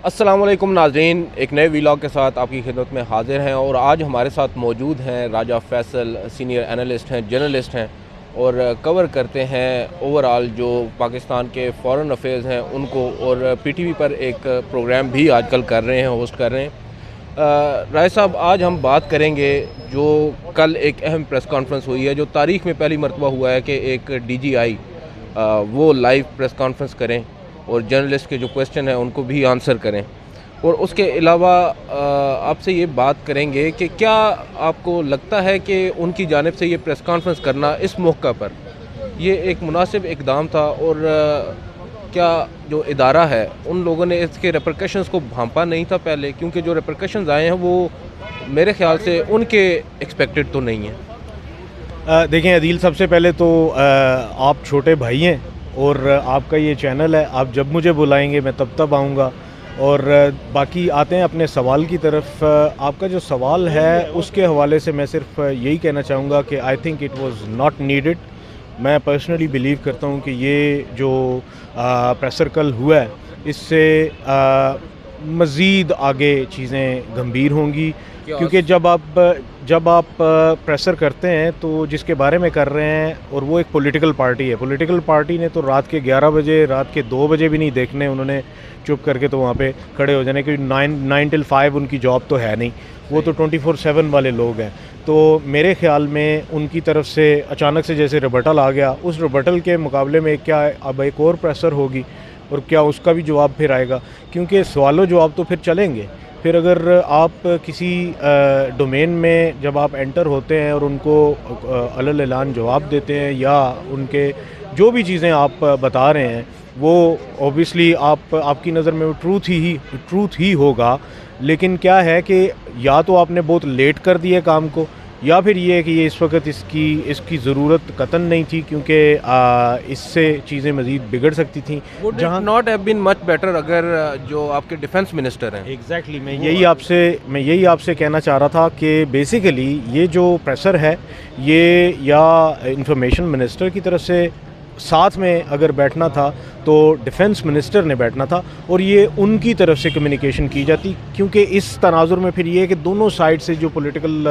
السلام علیکم ناظرین، ایک نئے ویلاگ کے ساتھ آپ کی خدمت میں حاضر ہیں اور آج ہمارے ساتھ موجود ہیں راجہ فیصل، سینئر انالسٹ ہیں، جرنلسٹ ہیں اور کور کرتے ہیں اوورآل جو پاکستان کے فارن افیئرز ہیں ان کو، اور پی ٹی وی پر ایک پروگرام بھی آج کل کر رہے ہیں، ہوسٹ کر رہے ہیں۔ رائے صاحب، آج ہم بات کریں گے جو کل ایک اہم پریس کانفرنس ہوئی ہے، جو تاریخ میں پہلی مرتبہ ہوا ہے کہ ایک ڈی جی آئی وہ لائیو پریس کانفرنس کریں اور جرنلسٹ کے جو کویسچن ہیں ان کو بھی آنسر کریں، اور اس کے علاوہ آپ سے یہ بات کریں گے کہ کیا آپ کو لگتا ہے کہ ان کی جانب سے یہ پریس کانفرنس کرنا اس موقع پر یہ ایک مناسب اقدام تھا، اور کیا جو ادارہ ہے ان لوگوں نے اس کے ریپرکشنز کو بھانپا نہیں تھا پہلے، کیونکہ جو ریپرکشنز آئے ہیں وہ میرے خیال سے ان کے ایکسپیکٹڈ تو نہیں ہیں۔ دیکھیں عدیل، سب سے پہلے تو آپ چھوٹے بھائی ہیں اور آپ کا یہ چینل ہے، آپ جب مجھے بلائیں گے میں تب آؤں گا۔ اور باقی آتے ہیں اپنے سوال کی طرف۔ آپ کا جو سوال ہے اس کے حوالے سے میں صرف یہی کہنا چاہوں گا کہ I think it was not needed. میں پرسنلی بلیو کرتا ہوں کہ یہ جو پریس سرکل ہوا ہے اس سے مزید آگے چیزیں گمبھیر ہوں گی، کیونکہ جب آپ پریسر کرتے ہیں تو جس کے بارے میں کر رہے ہیں، اور وہ ایک پولیٹیکل پارٹی ہے، پولیٹیکل پارٹی نے تو رات کے 11 بجے، رات کے 2 بجے بھی نہیں دیکھنے، انہوں نے چپ کر کے تو وہاں پہ کھڑے ہو جانے، کیونکہ 9 till 5 ان کی جاب تو ہے نہیں، وہ تو 24/7 والے لوگ ہیں۔ تو میرے خیال میں ان کی طرف سے اچانک سے جیسے ریبٹل آ گیا، اس ریبٹل کے مقابلے میں کیا اب ایک اور پریسر ہوگی، اور کیا اس کا بھی جواب پھر آئے گا، کیونکہ سوال و جواب تو پھر چلیں گے۔ پھر اگر آپ کسی ڈومین میں جب آپ انٹر ہوتے ہیں اور ان کو علل اعلان جواب دیتے ہیں، یا ان کے جو بھی چیزیں آپ بتا رہے ہیں وہ اوبیسلی آپ کی نظر میں وہ ٹروتھ ہی ہوگا، لیکن کیا ہے کہ یا تو آپ نے بہت لیٹ کر دیا کام کو، یا پھر یہ ہے کہ یہ اس وقت اس کی ضرورت قطعاً نہیں تھی، کیونکہ اس سے چیزیں مزید بگڑ سکتی تھیں۔ جہاں not have been much better اگر جو آپ کے ڈیفنس منسٹر ہیں۔ ایگزیکٹلی، میں یہی آپ سے کہنا چاہ رہا تھا کہ بیسیکلی یہ جو پریسر ہے یہ یا انفارمیشن منسٹر کی طرف سے ساتھ میں اگر بیٹھنا تھا تو ڈیفنس منسٹر نے بیٹھنا تھا، اور یہ ان کی طرف سے کمیونیکیشن کی جاتی، کیونکہ اس تناظر میں پھر یہ ہے کہ دونوں سائڈ سے جو پولیٹیکل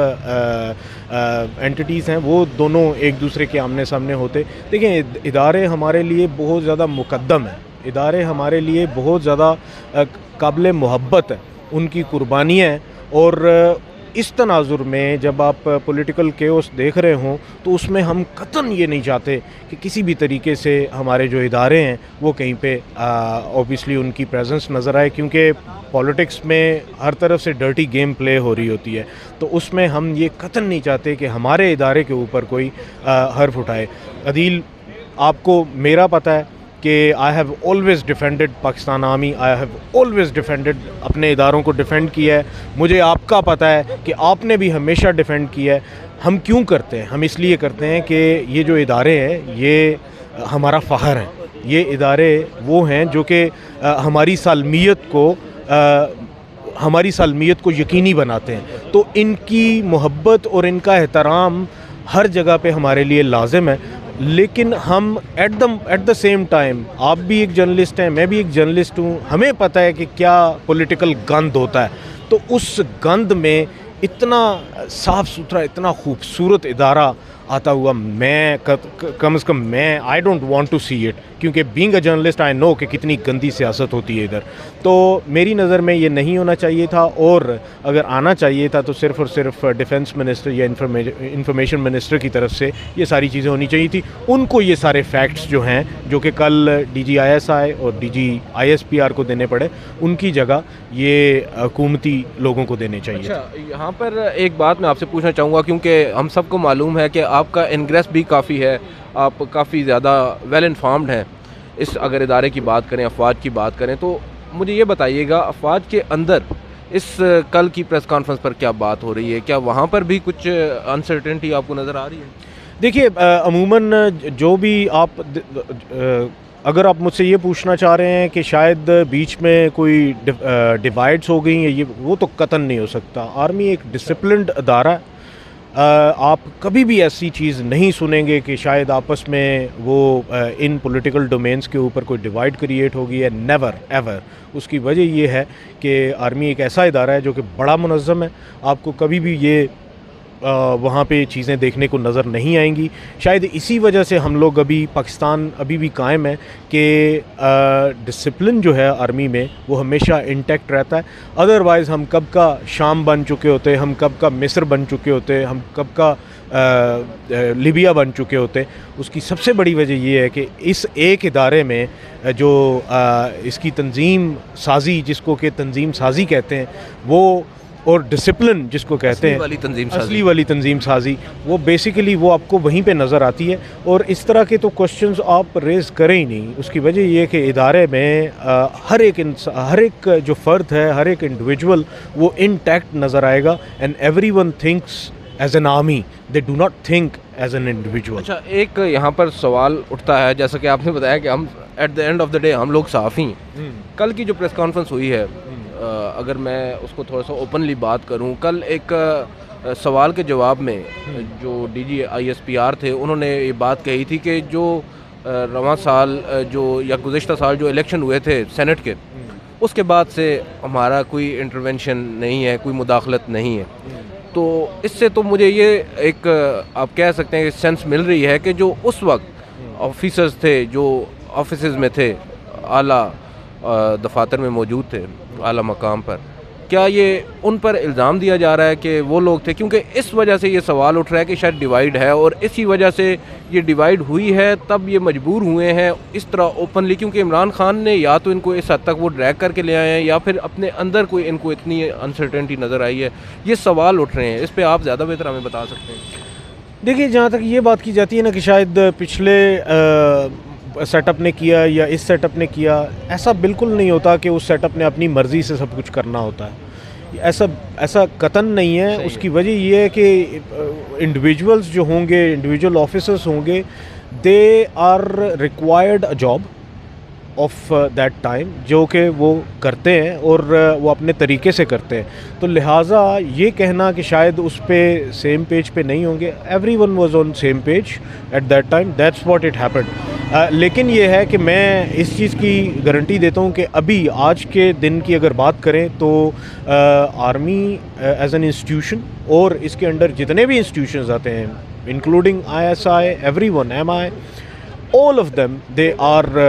اینٹیٹیز ہیں وہ دونوں ایک دوسرے کے آمنے سامنے ہوتے۔ دیکھیں، ادارے ہمارے لیے بہت زیادہ مقدم ہیں، ادارے ہمارے لیے بہت زیادہ قابل محبت ہیں، ان کی قربانیاں ہیں، اور اس تناظر میں جب آپ پولیٹیکل کیوس دیکھ رہے ہوں تو اس میں ہم قطعاً یہ نہیں چاہتے کہ کسی بھی طریقے سے ہمارے جو ادارے ہیں وہ کہیں پہ اوبیسلی ان کی پریزنس نظر آئے، کیونکہ پالیٹکس میں ہر طرف سے ڈرٹی گیم پلے ہو رہی ہوتی ہے، تو اس میں ہم یہ قطعاً نہیں چاہتے کہ ہمارے ادارے کے اوپر کوئی حرف اٹھائے۔ عدیل، آپ کو میرا پتہ ہے کہ I have always defended Pakistan army, I have always defended, اپنے اداروں کو ڈیفینڈ کیا ہے۔ مجھے آپ کا پتہ ہے کہ آپ نے بھی ہمیشہ ڈیفینڈ کیا ہے۔ ہم کیوں کرتے ہیں؟ ہم اس لیے کرتے ہیں کہ یہ جو ادارے ہیں یہ ہمارا فخر ہیں، یہ ادارے وہ ہیں جو کہ ہماری سالمیت کو یقینی بناتے ہیں، تو ان کی محبت اور ان کا احترام ہر جگہ پہ ہمارے لیے لازم ہے۔ لیکن ہم ایٹ دا سیم ٹائم، آپ بھی ایک جرنلسٹ ہیں، میں بھی ایک جرنلسٹ ہوں، ہمیں پتہ ہے کہ کیا پولیٹیکل گند ہوتا ہے، تو اس گند میں اتنا صاف ستھرا، اتنا خوبصورت ادارہ آتا ہوا میں کم از کم I don't want to see it, کیونکہ being a journalist I know کہ کتنی گندی سیاست ہوتی ہے ادھر۔ تو میری نظر میں یہ نہیں ہونا چاہیے تھا، اور اگر آنا چاہیے تھا تو صرف اور صرف ڈیفنس منسٹر یا انفارمیشن منسٹر کی طرف سے یہ ساری چیزیں ہونی چاہیے تھی۔ ان کو یہ سارے فیکٹس جو ہیں، جو کہ کل D G I S I اور D G I S P R کو دینے پڑے، ان کی جگہ یہ حکومتی لوگوں کو دینے چاہیے۔ اچھا، یہاں پر ایک بات میں آپ سے پوچھنا چاہوں گا، کیونکہ ہم سب کو معلوم ہے کہ آپ کا انگریس بھی کافی ہے، آپ کافی زیادہ ویل انفارمڈ ہیں اس اگر ادارے کی بات کریں، افواج کی بات کریں، تو مجھے یہ بتائیے گا افواج کے اندر اس کل کی پریس کانفرنس پر کیا بات ہو رہی ہے؟ کیا وہاں پر بھی کچھ انسرٹنٹی آپ کو نظر آ رہی ہے؟ دیکھیے، عموماً جو بھی اگر آپ مجھ سے یہ پوچھنا چاہ رہے ہیں کہ شاید بیچ میں کوئی ڈیوائڈز ہو گئی ہیں، وہ تو قطعاً نہیں ہو سکتا۔ آرمی ایک ڈسپلنڈ ادارہ ہے، آپ کبھی بھی ایسی چیز نہیں سنیں گے کہ شاید آپس میں وہ ان پولیٹیکل ڈومینز کے اوپر کوئی ڈیوائڈ کریٹ ہوگی ہے. Never ever. اس کی وجہ یہ ہے کہ آرمی ایک ایسا ادارہ ہے جو کہ بڑا منظم ہے. آپ کو کبھی بھی یہ وہاں پہ چیزیں دیکھنے کو نظر نہیں آئیں گی. شاید اسی وجہ سے ہم لوگ پاکستان ابھی بھی قائم ہے کہ ڈسپلن جو ہے آرمی میں وہ ہمیشہ انٹیکٹ رہتا ہے. ادروائز ہم کب کا شام بن چکے ہوتے, ہم کب کا مصر بن چکے ہوتے, ہم کب کا لیبیا بن چکے ہوتے. اس کی سب سے بڑی وجہ یہ ہے کہ اس ایک ادارے میں جو اس کی تنظیم سازی, جس کو کہ تنظیم سازی کہتے ہیں, وہ اور ڈسپلن جس کو کہتے ہیں اصلی والی تنظیم سازی, وہ بیسیکلی وہ آپ کو وہیں پہ نظر آتی ہے. اور اس طرح کے تو کوشچنز آپ ریز کریں ہی نہیں. اس کی وجہ یہ ہے کہ ادارے میں ہر ایک جو فرد ہے, ہر ایک انڈیویجول وہ انٹیکٹ نظر آئے گا. And everyone thinks as an army, they do not think as an individual. اچھا, ایک یہاں پر سوال اٹھتا ہے, جیسا کہ آپ نے بتایا کہ ہم at the end of the day ہم لوگ صحافی ہیں. کل کی جو پریس کانفرنس ہوئی ہے, اگر میں اس کو تھوڑا سا اوپنلی بات کروں, کل ایک سوال کے جواب میں جو D G I S P R تھے, انہوں نے یہ بات کہی تھی کہ جو رواں سال جو یا گزشتہ سال جو الیکشن ہوئے تھے سینٹ کے, اس کے بعد سے ہمارا کوئی انٹروینشن نہیں ہے, کوئی مداخلت نہیں ہے. تو اس سے تو مجھے یہ ایک آپ کہہ سکتے ہیں کہ سینس مل رہی ہے کہ جو اس وقت آفیسرز تھے, جو آفیسز میں تھے, اعلیٰ دفاتر میں موجود تھے, اعلیٰ مقام پر, کیا یہ ان پر الزام دیا جا رہا ہے کہ وہ لوگ تھے؟ کیونکہ اس وجہ سے یہ سوال اٹھ رہا ہے کہ شاید ڈیوائیڈ ہے, اور اسی وجہ سے یہ ڈیوائیڈ ہوئی ہے, تب یہ مجبور ہوئے ہیں اس طرح اوپنلی, کیونکہ عمران خان نے یا تو ان کو اس حد تک وہ ڈریگ کر کے لے آئے ہیں, یا پھر اپنے اندر کوئی ان کو اتنی انسرٹنٹی نظر آئی ہے. یہ سوال اٹھ رہے ہیں, اس پہ آپ زیادہ بہتر ہمیں بتا سکتے ہیں. دیکھیے, جہاں تک یہ بات کی جاتی ہے نا کہ شاید پچھلے سیٹ اپ نے کیا یا اس سیٹ اپ نے کیا, ایسا بالکل نہیں ہوتا کہ اس سیٹ اپ نے اپنی مرضی سے سب کچھ کرنا ہوتا ہے. ایسا قطعاً نہیں ہے. اس کی وجہ یہ ہے کہ انڈیویجولز جو ہوں گے, انڈیویجول آفیسرز ہوں گے, they are required a job of that time, جو کہ وہ کرتے ہیں اور وہ اپنے طریقے سے کرتے ہیں. تو لہٰذا یہ کہنا کہ شاید اس پہ سیم پیج پہ نہیں ہوں گے, every one was on same page at that time, that's what it happened. لیکن یہ ہے کہ میں اس چیز کی گارنٹی دیتا ہوں کہ ابھی آج کے دن کی اگر بات کریں تو آرمی ایز این انسٹیٹیوشن, اور اس کے انڈر جتنے بھی انسٹیٹیوشنز آتے ہیں, including I S I, every one, M I, all of them, they are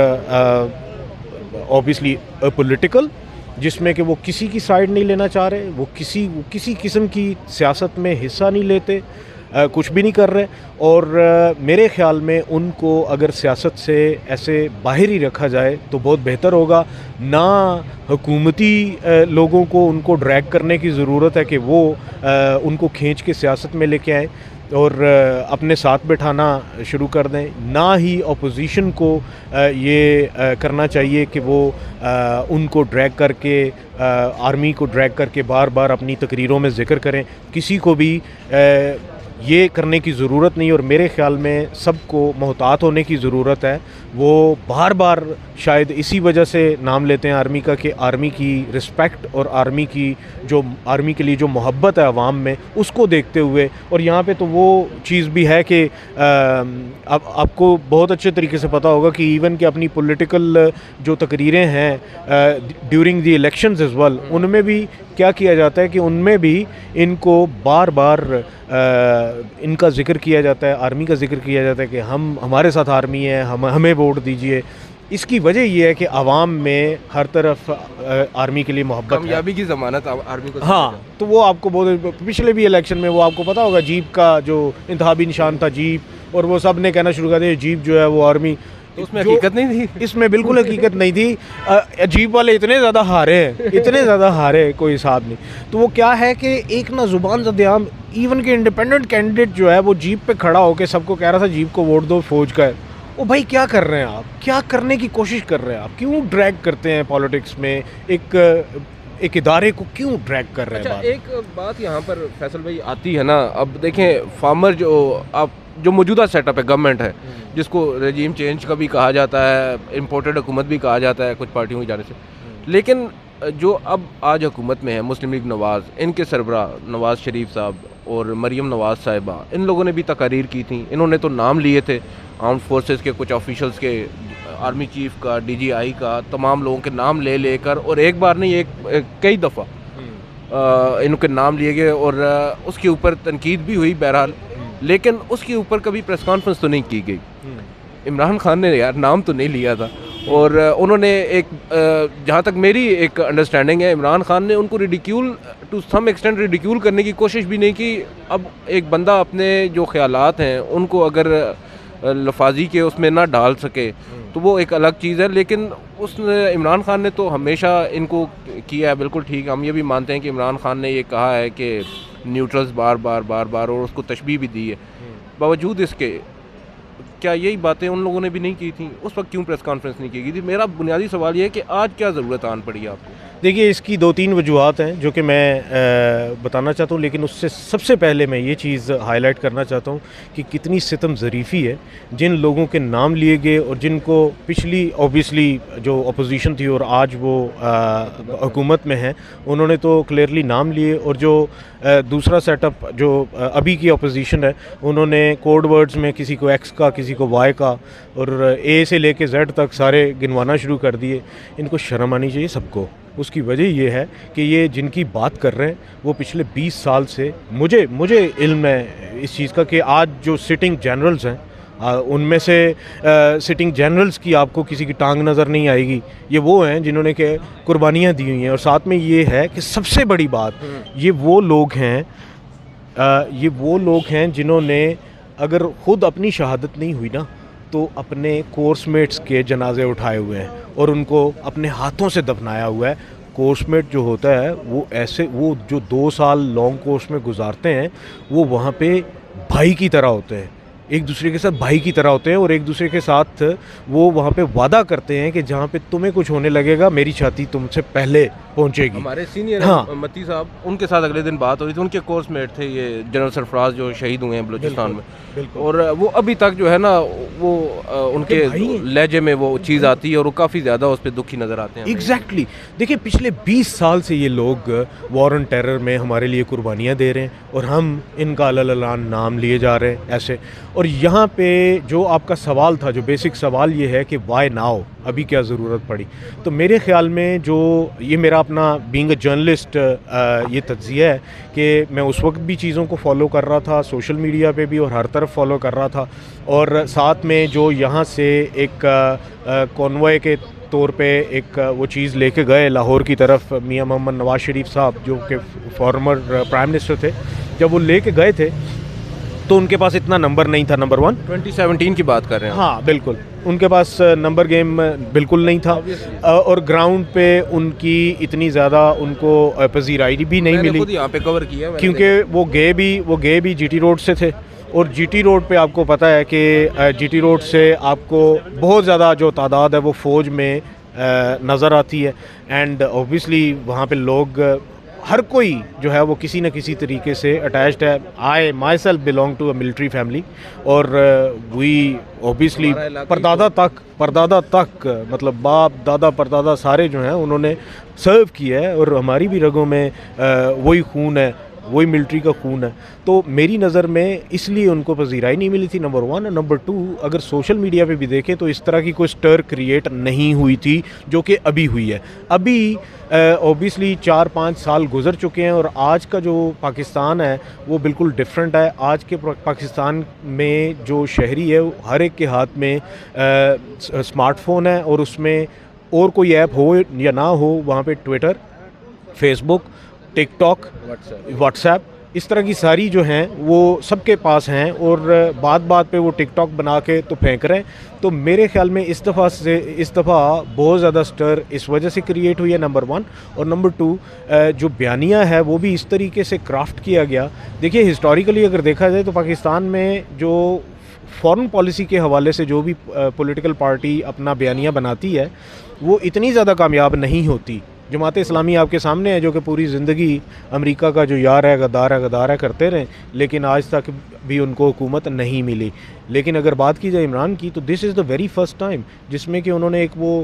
obviously political, جس میں کہ وہ کسی کی سائڈ نہیں لینا چاہ رہے, وہ کسی قسم کی سیاست میں حصہ نہیں لیتے, کچھ بھی نہیں کر رہے. اور میرے خیال میں ان کو اگر سیاست سے ایسے باہر ہی رکھا جائے تو بہت بہتر ہوگا. نہ حکومتی لوگوں کو ان کو ڈریگ کرنے کی ضرورت ہے کہ وہ ان کو کھینچ کے سیاست میں لے کے آئیں اور اپنے ساتھ بٹھانا شروع کر دیں, نہ ہی اپوزیشن کو یہ کرنا چاہیے کہ وہ ان کو ڈریگ کر کے, آرمی کو ڈریگ کر کے بار بار اپنی تقریروں میں ذکر کریں. کسی کو بھی یہ کرنے کی ضرورت نہیں, اور میرے خیال میں سب کو محتاط ہونے کی ضرورت ہے. وہ بار بار شاید اسی وجہ سے نام لیتے ہیں آرمی کا کہ آرمی کی رسپیکٹ اور آرمی کے لیے جو محبت ہے عوام میں, اس کو دیکھتے ہوئے. اور یہاں پہ تو وہ چیز بھی ہے کہ اب آپ کو بہت اچھے طریقے سے پتہ ہوگا کہ ایون کہ اپنی پولیٹیکل جو تقریریں ہیں during the elections as well, ان میں بھی کیا کیا جاتا ہے کہ ان میں بھی ان کو بار بار ان کا ذکر کیا جاتا ہے, آرمی کا ذکر کیا جاتا ہے کہ ہمارے ساتھ آرمی ہے, ہمیں ووٹ دیجئے. اس کی وجہ یہ ہے کہ عوام میں ہر طرف آرمی کے لیے محبت, کامیابی کی ضمانت آرمی کو. ہاں, تو وہ آپ کو بہت پچھلے بھی الیکشن میں وہ آپ کو پتہ ہوگا, جیپ کا جو انتخابی نشان تھا جیپ, اور وہ سب نے کہنا شروع کر دیا جیپ جو ہے وہ آرمی. تو اس میں حقیقت نہیں تھی, اس میں بالکل حقیقت نہیں تھی. جیپ والے اتنے زیادہ ہارے کوئی حساب نہیں. تو وہ کیا ہے کہ ایک نا زبان زد عام, ایون کہ انڈیپینڈنٹ کینڈیڈیٹ جو ہے وہ جیپ پہ کھڑا ہو کے سب کو کہہ رہا تھا جیپ کو ووٹ دو, فوج کا ہے. وہ بھائی کیا کر رہے ہیں آپ, کیا کرنے کی کوشش کر رہے ہیں آپ, کیوں ڈریگ کرتے ہیں پالیٹکس میں ایک ادارے کو, کیوں ڈریگ کر رہے ہیں. ایک بات یہاں پر فیصل بھائی آتی ہے نا, اب دیکھیں فارمر جو موجودہ سیٹ اپ ہے, گورنمنٹ ہے, جس کو رجیم چینج کا بھی کہا جاتا ہے, امپورٹڈ حکومت بھی کہا جاتا ہے کچھ پارٹیوں کی جانب سے, لیکن جو اب آج حکومت میں ہے مسلم لیگ نواز، ان کے سربراہ نواز شریف صاحب اور مریم نواز صاحبہ، ان لوگوں نے بھی تقاریر کی تھیں. انہوں نے تو نام لیے تھے آرمڈ فورسز کے کچھ آفیشلز کے، آرمی چیف کا، ڈی جی آئی کا، تمام لوگوں کے نام لے لے کر، اور ایک بار نہیں، کئی دفعہ ان کے نام لیے گئے اور اس کے اوپر تنقید بھی ہوئی بہرحال، لیکن اس کے اوپر کبھی پریس کانفرنس تو نہیں کی گئی. عمران خان نے یار نام تو نہیں لیا تھا، اور انہوں نے ایک جہاں تک میری ایک انڈرسٹینڈنگ ہے، عمران خان نے ان کو ridicule to some extent ridicule کرنے کی کوشش بھی نہیں کی. اب ایک بندہ اپنے جو خیالات ہیں ان کو اگر لفاظی کے اس میں نہ ڈال سکے تو وہ ایک الگ چیز ہے، لیکن اس نے عمران خان نے تو ہمیشہ ان کو کیا ہے. بالکل ٹھیک، ہم یہ بھی مانتے ہیں کہ عمران خان نے یہ کہا ہے کہ نیوٹرلز بار بار اور اس کو تشبیہ بھی دی ہے. باوجود اس کے کیا یہی باتیں ان لوگوں نے بھی نہیں کی تھیں؟ اس وقت کیوں پریس کانفرنس نہیں کی گئی تھی؟ میرا بنیادی سوال یہ ہے کہ آج کیا ضرورت آن پڑی ہے آپ کو؟ دیکھیے، اس کی 2-3 وجوہات ہیں جو کہ میں بتانا چاہتا ہوں، لیکن اس سے سب سے پہلے میں یہ چیز ہائی لائٹ کرنا چاہتا ہوں کہ کتنی ستم ظریفی ہے جن لوگوں کے نام لیے گئے اور جن کو پچھلی اوبیسلی جو اپوزیشن تھی اور آج وہ حکومت میں ہیں، انہوں نے تو کلیئرلی نام لیے، اور جو دوسرا سیٹ اپ جو ابھی کی اپوزیشن ہے انہوں نے کوڈ ورڈز میں کسی کو ایکس کا، کسی کو وائی کا، اور اے سے لے کے زیڈ تک سارے گنوانا شروع کر دیے. ان کو شرم آنی چاہیے سب کو. اس کی وجہ یہ ہے کہ یہ جن کی بات کر رہے ہیں وہ پچھلے 20 سال سے مجھے علم ہے اس چیز کا کہ آج جو سٹنگ جنرلز ہیں ان میں سے سٹنگ جنرلز کی آپ کو کسی کی ٹانگ نظر نہیں آئے گی. یہ وہ ہیں جنہوں نے کہ قربانیاں دی ہوئی ہیں. اور ساتھ میں یہ ہے کہ سب سے بڑی بات، یہ وہ لوگ ہیں جنہوں نے اگر خود اپنی شہادت نہیں ہوئی نا تو اپنے کورس میٹس کے جنازے اٹھائے ہوئے ہیں اور ان کو اپنے ہاتھوں سے دفنایا ہوا ہے. کورس میٹ جو ہوتا ہے وہ جو 2 سال لانگ کورس میں گزارتے ہیں وہ وہاں پہ بھائی کی طرح ہوتے ہیں، ایک دوسرے کے ساتھ بھائی کی طرح ہوتے ہیں، اور ایک دوسرے کے ساتھ وہ وہاں پہ وعدہ کرتے ہیں کہ جہاں پہ تمہیں کچھ ہونے لگے گا میری چھاتی تم سے پہلے پہنچے گی. ہمارے سینئر متی صاحب، ان کے ساتھ اگلے دن بات ہو رہی تھی، ان کے کورس میٹ تھے یہ جنرل سرفراز جو شہید ہوئے ہیں بلوچستان میں، اور وہ ابھی تک جو ہے نا وہ ان کے لہجے میں وہ چیز آتی ہے اور وہ کافی زیادہ اس پہ دکھی نظر آتے ہیں. ایگزیکٹلی. دیکھیں، پچھلے 20 سال سے یہ لوگ وار آن ٹیرر میں ہمارے لیے قربانیاں دے رہے ہیں اور ہم ان کا علن نام لیے جا رہے ہیں ایسے. اور یہاں پہ جو آپ کا سوال تھا، جو بیسک سوال یہ ہے کہ وائی ناؤ، ابھی کیا ضرورت پڑی؟ تو میرے خیال میں جو یہ میرا اپنا بینگ اے جرنلسٹ یہ تجزیہ ہے کہ میں اس وقت بھی چیزوں کو فالو کر رہا تھا، سوشل میڈیا پہ بھی اور ہر طرف فالو کر رہا تھا، اور ساتھ میں جو یہاں سے ایک کانوائے کے طور پہ ایک وہ چیز لے کے گئے لاہور کی طرف میاں محمد نواز شریف صاحب جو کہ فارمر پرائم منسٹر تھے، جب وہ لے کے گئے تھے تو ان کے پاس اتنا نمبر نہیں تھا. نمبر 1 2017 کی بات کر رہے ہیں. ہاں بالکل، ان کے پاس نمبر گیم بالکل نہیں تھا، اور گراؤنڈ پہ ان کی اتنی زیادہ ان کو پذیرائی بھی نہیں ملی، یہاں پہ کور کیا کیونکہ وہ گئے بھی جی ٹی روڈ سے تھے. اور جی ٹی روڈ پہ آپ کو پتہ ہے کہ جی ٹی روڈ سے آپ کو بہت زیادہ جو تعداد ہے وہ فوج میں نظر آتی ہے، اینڈ اوبیسلی وہاں پہ لوگ ہر کوئی جو ہے وہ کسی نہ کسی طریقے سے اٹیچڈ ہے. I myself belong to a military family, اور وی اوبیسلی پردادا تک مطلب باپ دادا پردادا سارے جو ہیں انہوں نے سرو کیا ہے، اور ہماری بھی رگوں میں وہی خون ہے، وہی ملٹری کا خون ہے. تو میری نظر میں اس لیے ان کو پذیرائی نہیں ملی تھی، نمبر 1. نمبر 2، اگر سوشل میڈیا پہ بھی دیکھیں تو اس طرح کی کوئی سٹر کریٹ نہیں ہوئی تھی جو کہ ابھی ہوئی ہے. ابھی اوبیسلی 4-5 سال گزر چکے ہیں، اور آج کا جو پاکستان ہے وہ بالکل ڈیفرنٹ ہے. آج کے پاکستان میں جو شہری ہے ہر ایک کے ہاتھ میں اسمارٹ فون ہے، اور اس میں اور کوئی ایپ ہو یا نہ ہو، وہاں پہ ٹویٹر، فیس بک، ٹک ٹاک، واٹس ایپ، اس طرح کی ساری جو ہیں وہ سب کے پاس ہیں، اور بات پہ وہ ٹک ٹاک بنا کے تو پھینک رہے ہیں. تو میرے خیال میں اس دفعہ بہت زیادہ سٹر اس وجہ سے کریٹ ہوئی ہے، نمبر 1. اور نمبر 2، جو بیانیہ ہے وہ بھی اس طریقے سے کرافٹ کیا گیا. دیکھیے، ہسٹوریکلی اگر دیکھا جائے تو پاکستان میں جو فارن پالیسی کے حوالے سے جو بھی پولیٹیکل پارٹی اپنا بیانیہ بناتی ہے وہ اتنی زیادہ کامیاب نہیں ہوتی. جماعت اسلامی آپ کے سامنے ہے جو کہ پوری زندگی امریکہ کا جو یار ہے، غدار ہے کرتے رہے، لیکن آج تک بھی ان کو حکومت نہیں ملی. لیکن اگر بات کی جائے عمران کی تو دس از دا ویری فرسٹ ٹائم جس میں کہ انہوں نے ایک وہ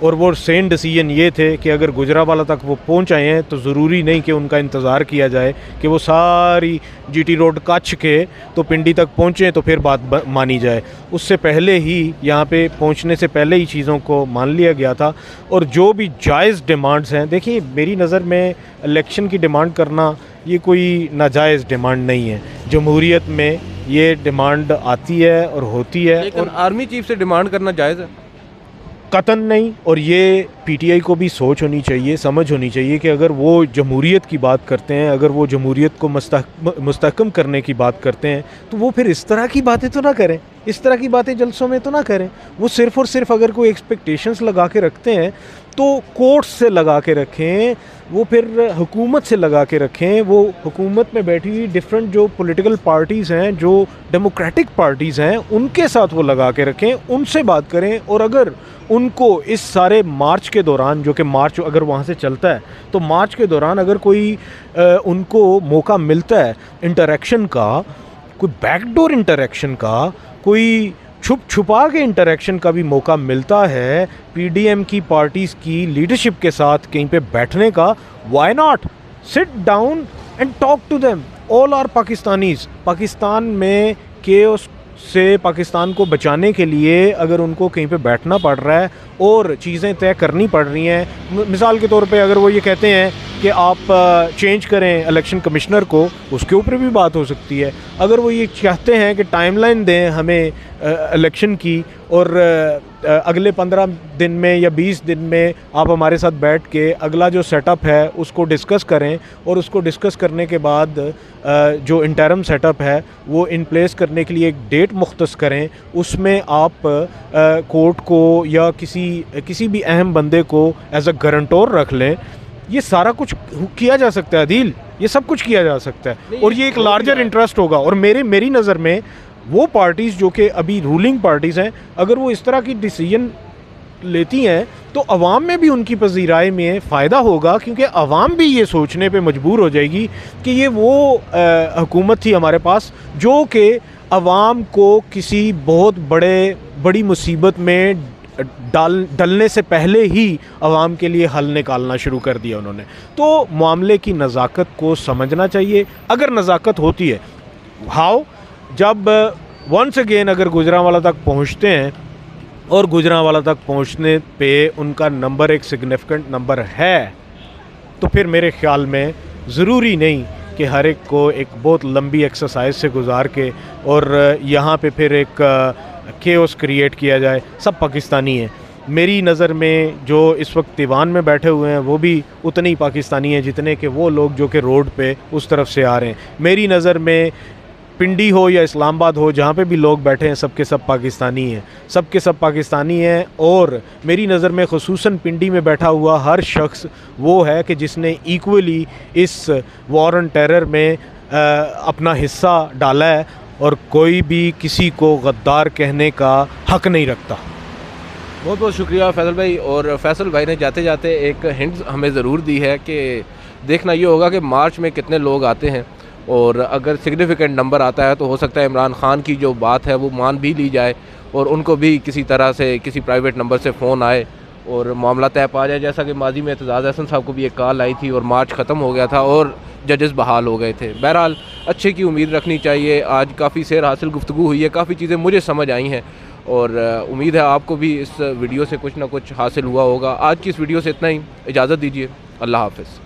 اور وہ سین ڈیسیجن یہ تھے کہ اگر گجرانوالہ تک وہ پہنچ آئے ہیں تو ضروری نہیں کہ ان کا انتظار کیا جائے کہ وہ ساری جی ٹی روڈ کچھ کے تو پنڈی تک پہنچیں تو پھر بات مانی جائے. اس سے پہلے ہی یہاں پہ پہنچنے سے پہلے ہی چیزوں کو مان لیا گیا تھا. اور جو بھی جائز ڈیمانڈز ہیں, دیکھیں میری نظر میں الیکشن کی ڈیمانڈ کرنا یہ کوئی ناجائز ڈیمانڈ نہیں ہے. جمہوریت میں یہ ڈیمانڈ آتی ہے اور ہوتی ہے. لیکن آرمی چیف سے ڈیمانڈ کرنا جائز ہے؟ قطعاً نہیں. اور یہ پی ٹی آئی کو بھی سوچ ہونی چاہیے, سمجھ ہونی چاہیے کہ اگر وہ جمہوریت کی بات کرتے ہیں, اگر وہ جمہوریت کو مستحکم کرنے کی بات کرتے ہیں تو وہ پھر اس طرح کی باتیں تو نہ کریں, اس طرح کی باتیں جلسوں میں تو نہ کریں. وہ صرف اور صرف اگر کوئی ایکسپیکٹیشنز لگا کے رکھتے ہیں تو کورٹس سے لگا کے رکھیں, وہ پھر حکومت سے لگا کے رکھیں. وہ حکومت میں بیٹھی ہوئی ڈفرینٹ جو پولیٹیکل پارٹیز ہیں, جو ڈیموکریٹک پارٹیز ہیں, ان کے ساتھ وہ لگا کے رکھیں, ان سے بات کریں. اور اگر ان کو اس سارے مارچ کے دوران, جو کہ مارچ اگر وہاں سے چلتا ہے تو مارچ کے دوران اگر کوئی ان کو موقع ملتا ہے انٹریکشن کا, کوئی بیک ڈور انٹریکشن کا, کوئی چھپا کے انٹریکشن کا بھی موقع ملتا ہے پی ڈی ایم کی پارٹیز کی لیڈرشپ کے ساتھ کہیں پہ بیٹھنے کا, Y not sit down and talk to them. All are Pakistanis. Pakistan میں کیوس سے پاکستان کو بچانے کے لیے اگر ان کو کہیں پہ بیٹھنا پڑ رہا ہے اور چیزیں طے کرنی پڑ رہی ہیں, مثال کے طور پہ اگر وہ یہ کہتے ہیں کہ آپ چینج کریں الیکشن کمشنر کو, اس کے اوپر بھی بات ہو سکتی ہے. اگر وہ یہ چاہتے ہیں کہ ٹائم لائن دیں ہمیں الیکشن کی اور اگلے 15 دن میں یا 20 دن میں آپ ہمارے ساتھ بیٹھ کے اگلا جو سیٹ اپ ہے اس کو ڈسکس کریں, اور اس کو ڈسکس کرنے کے بعد جو انٹرم سیٹ اپ ہے وہ ان پلیس کرنے کے لیے ایک ڈیٹ مختص کریں, اس میں آپ کورٹ کو یا کسی بھی اہم بندے کو ایز اے گارنٹور رکھ لیں. یہ سارا کچھ کیا جا سکتا ہے عدیل, یہ سب کچھ کیا جا سکتا ہے, اور یہ ایک لارجر انٹرسٹ ہوگا. اور میری نظر میں وہ پارٹیز جو کہ ابھی رولنگ پارٹیز ہیں, اگر وہ اس طرح کی ڈیسیجن لیتی ہیں تو عوام میں بھی ان کی پذیرائی میں فائدہ ہوگا, کیونکہ عوام بھی یہ سوچنے پہ مجبور ہو جائے گی کہ یہ وہ حکومت تھی ہمارے پاس جو کہ عوام کو کسی بہت بڑی مصیبت میں ڈلنے سے پہلے ہی عوام کے لیے حل نکالنا شروع کر دیا انہوں نے. تو معاملے کی نزاکت کو سمجھنا چاہیے. اگر نزاکت ہوتی ہے, ہاؤ, جب ونس اگین اگر گجرانوالہ تک پہنچتے ہیں اور گجرانوالہ تک پہنچنے پہ ان کا نمبر ایک سگنیفیکنٹ نمبر ہے, تو پھر میرے خیال میں ضروری نہیں کہ ہر ایک کو ایک بہت لمبی ایکسرسائز سے گزار کے اور یہاں پہ پھر ایک کیوس کریٹ کیا جائے. سب پاکستانی ہیں. میری نظر میں جو اس وقت دیوان میں بیٹھے ہوئے ہیں وہ بھی اتنے ہی پاکستانی ہیں جتنے کہ وہ لوگ جو کہ روڈ پہ اس طرف سے آ رہے ہیں. میری نظر میں پنڈی ہو یا اسلام آباد ہو, جہاں پہ بھی لوگ بیٹھے ہیں سب کے سب پاکستانی ہیں, سب کے سب پاکستانی ہیں. اور میری نظر میں خصوصاً پنڈی میں بیٹھا ہوا ہر شخص وہ ہے کہ جس نے equally us war on terror میں اپنا حصہ ڈالا ہے, اور کوئی بھی کسی کو غدار کہنے کا حق نہیں رکھتا. بہت بہت شکریہ فیصل بھائی. اور فیصل بھائی نے جاتے جاتے ایک ہنٹ ہمیں ضرور دی ہے کہ دیکھنا یہ ہوگا کہ مارچ میں کتنے لوگ آتے ہیں, اور اگر سگنیفیکنٹ نمبر آتا ہے تو ہو سکتا ہے عمران خان کی جو بات ہے وہ مان بھی لی جائے, اور ان کو بھی کسی طرح سے کسی پرائیویٹ نمبر سے فون آئے اور معاملہ طے پا جائے. جیسا کہ ماضی میں اعتزاز احسن صاحب کو بھی ایک کال آئی تھی اور مارچ ختم ہو گیا تھا اور ججز بحال ہو گئے تھے. بہرحال اچھے کی امید رکھنی چاہیے. آج کافی سیر حاصل گفتگو ہوئی ہے, کافی چیزیں مجھے سمجھ آئی ہیں, اور امید ہے آپ کو بھی اس ویڈیو سے کچھ نہ کچھ حاصل ہوا ہوگا. آج کی اس ویڈیو سے اتنا ہی. اجازت دیجیے. اللہ حافظ.